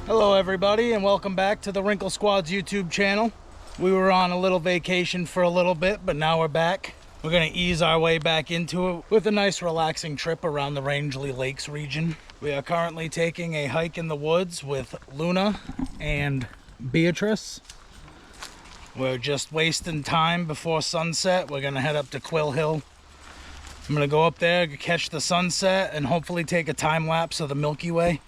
Hello everybody and welcome back to the Wrinkle Squad's YouTube channel. We were on a little vacation for a little bit, but now we're back. We're going to ease our way back into it with a nice relaxing trip around the Rangeley Lakes region. We are currently taking a hike in the woods with Luna and Beatrice. We're just wasting time before sunset. We're going to head up to Quill Hill. I'm going to go up there, catch the sunset, and hopefully take a time lapse of the Milky Way.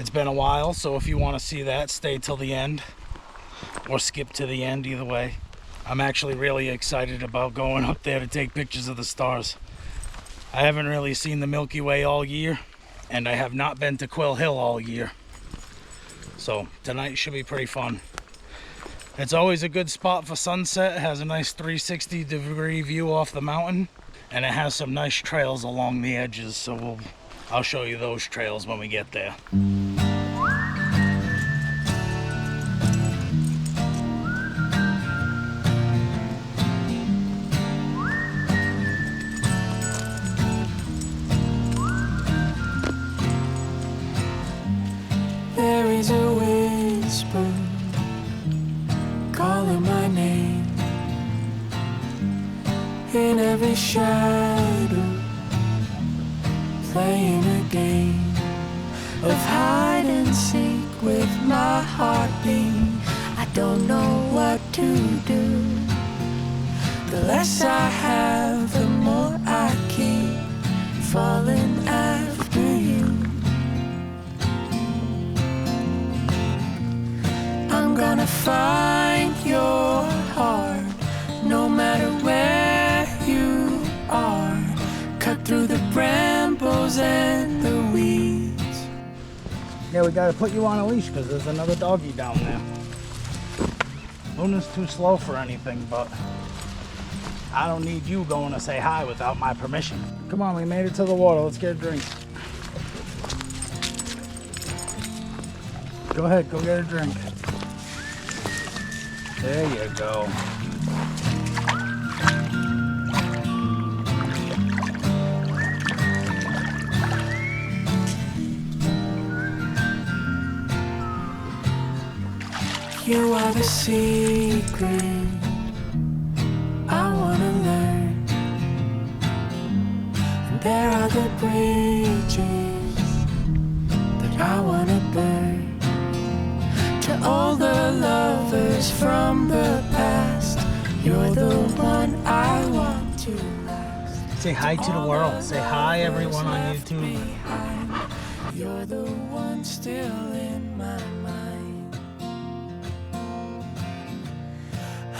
It's been a while, so if you want to see that, stay till the end or skip to the end, either way. I'm actually really excited about going up there to take pictures of the stars. I haven't really seen the Milky Way all year, and I have not been to Quill Hill all year. So tonight should be pretty fun. It's always a good spot for sunset. It has a nice 360-degree view off the mountain, and it has some nice trails along the edges, so I'll show you those trails when we get there. There is a whisper calling my name in every shadow, playing a game of hide and seek with my heartbeat. I don't know what to do. The less I have, the more I keep falling after you. I'm gonna find your heart, no matter where you are. Cut through the brambles and the weeds. Yeah, we gotta put you on a leash because there's another doggy down there. Luna's too slow for anything, but I don't need you going to say hi without my permission. Come on, we made it to the water. Let's get a drink. Go ahead, go get a drink. There you go. You are the secret I wanna learn, and there are the bridges that I wanna burn. To all the lovers from the past, you're the one I want to last. Say hi to the world. Say hi everyone on YouTube. Behind, you're the one still in my mind.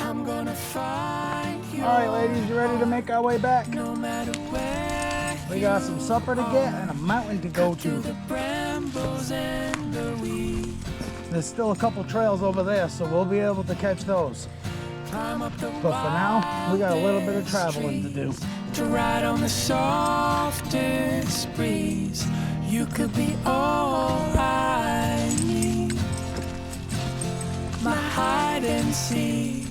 I'm gonna find you. All right, ladies, you ready to make our way back? No matter where We got some supper to get and a mountain to go to. the brambles and the weeds. There's still a couple trails over there, so we'll be able to catch those. Climb up the But for now, we got a little bit of traveling to do. to ride on the softest breeze. You could be all I need. My hide and seek.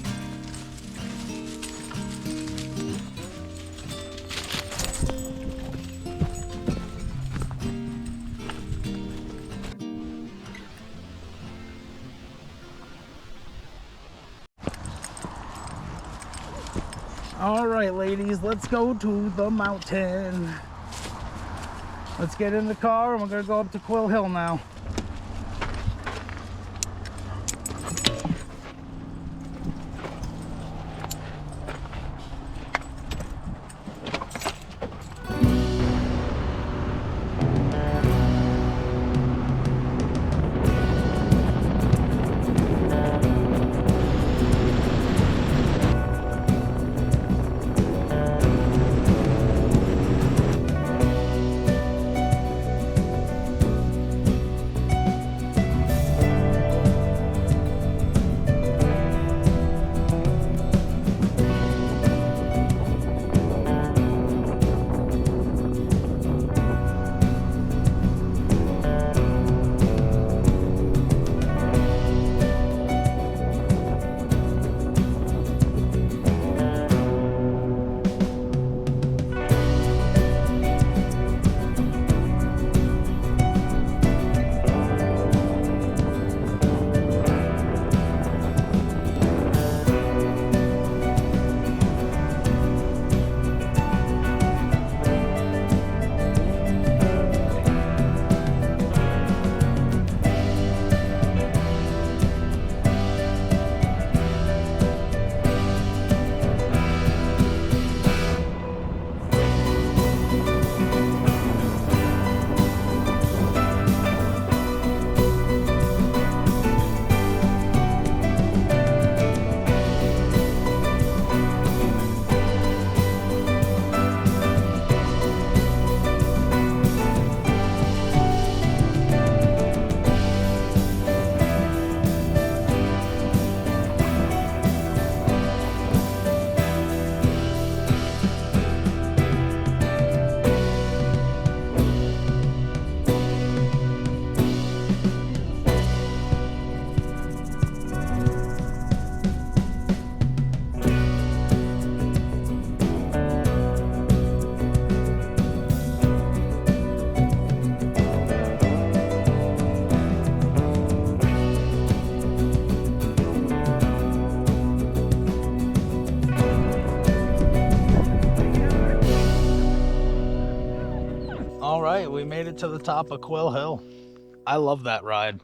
All right, ladies, let's go to the mountain. Let's get in the car and we're gonna go up to Quill Hill now. it to the top of Quill Hill. I love that ride.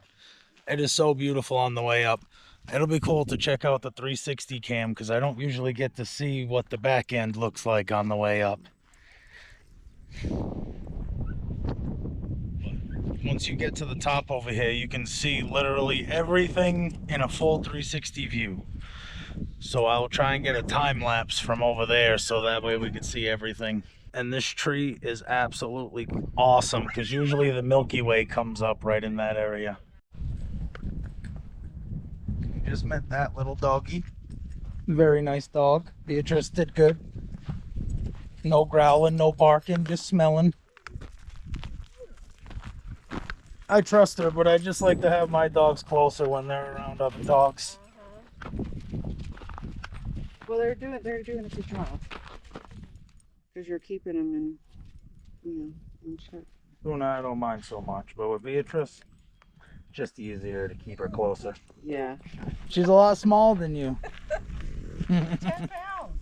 It is so beautiful on the way up. It'll be cool to check out the 360 cam because I don't usually get to see what the back end looks like on the way up. Once you get to the top over here, you can see literally everything in a full 360 view. So I'll try and get a time lapse from over there so that way we can see everything. And this tree is absolutely awesome because usually the Milky Way comes up right in that area. Just met that little doggy. Very nice dog. Beatrice did good. No growling, no barking, just smelling. I trust her, but I just like to have my dogs closer when they're around other dogs. Well, they're doing a good job because you're keeping them in check. Luna, I don't mind so much, but with Beatrice, just easier to keep her closer. Yeah. She's a lot smaller than you. 10 pounds.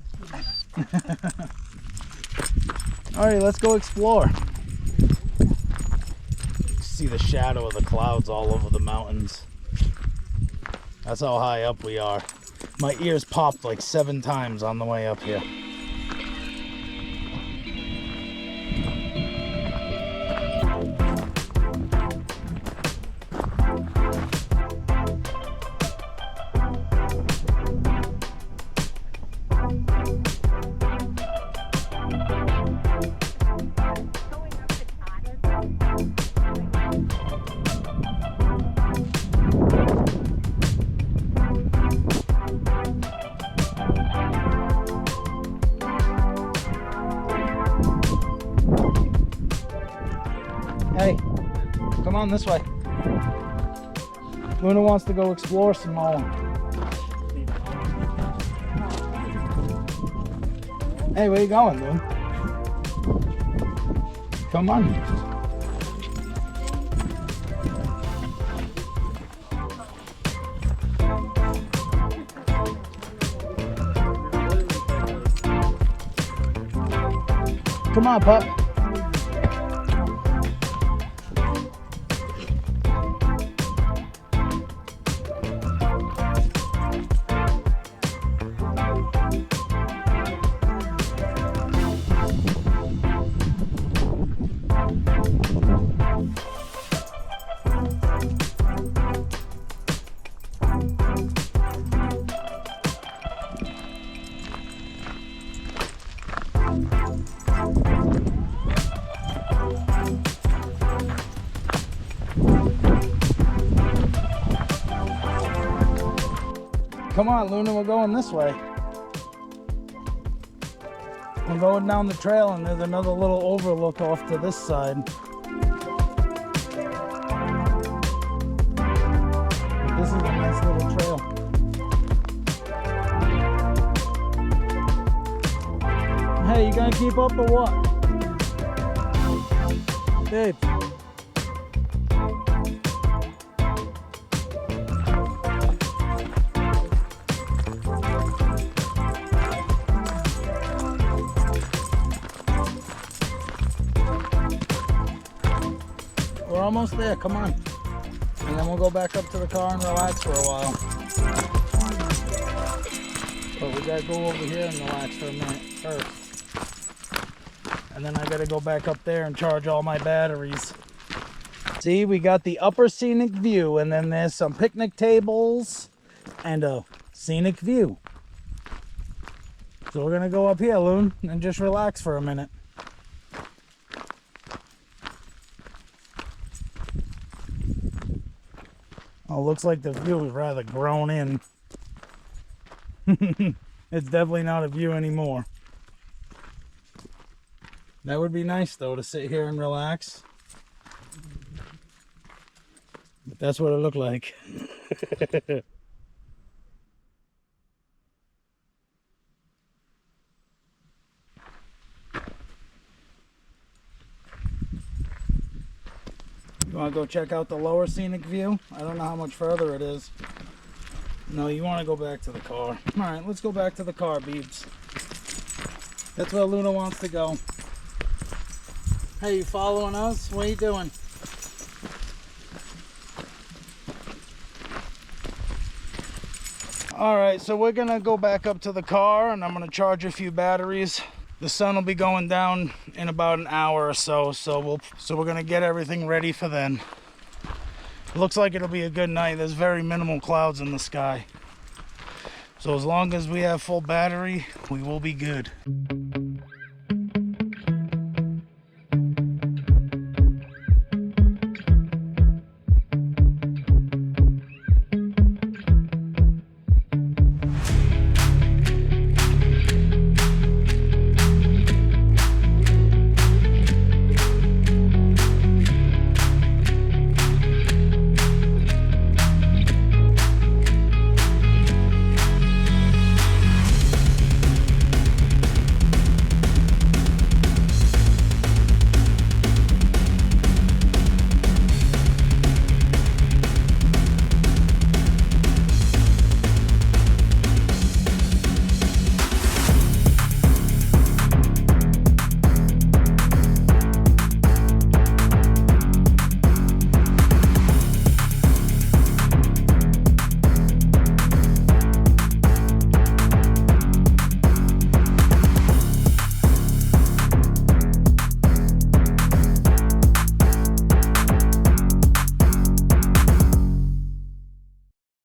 Alright, let's go explore. See the shadow of the clouds all over the mountains. That's how high up we are. My ears popped like 7 times on the way up here. Hey, come on this way. Luna wants to go explore some more. Hey, where you going, Luna? Come on. Come on, pup. Come on, Luna, we're going this way. We're going down the trail and there's another little overlook off to this side. This is a nice little trail. Hey, you gonna keep up or what? Babe. We're almost there, come on. And then we'll go back up to the car and relax for a while. But we gotta go over here and relax for a minute first. And then I gotta go back up there and charge all my batteries. See, we got the upper scenic view, and then there's some picnic tables and a scenic view. So we're gonna go up here, Loon, and just relax for a minute. Oh, looks like the view is rather grown in. It's definitely not a view anymore. That would be nice though, to sit here and relax. But that's what it looked like. You want to go check out the lower scenic view? I don't know how much further it is. No, you want to go back to the car. Alright, let's go back to the car, Beebs. That's where Luna wants to go. Hey, you following us? What are you doing? All right, so we're gonna go back up to the car and I'm gonna charge a few batteries. The sun will be going down in about an hour or so, so we're gonna get everything ready for then. It looks like it'll be a good night. There's very minimal clouds in the sky. So as long as we have full battery, we will be good.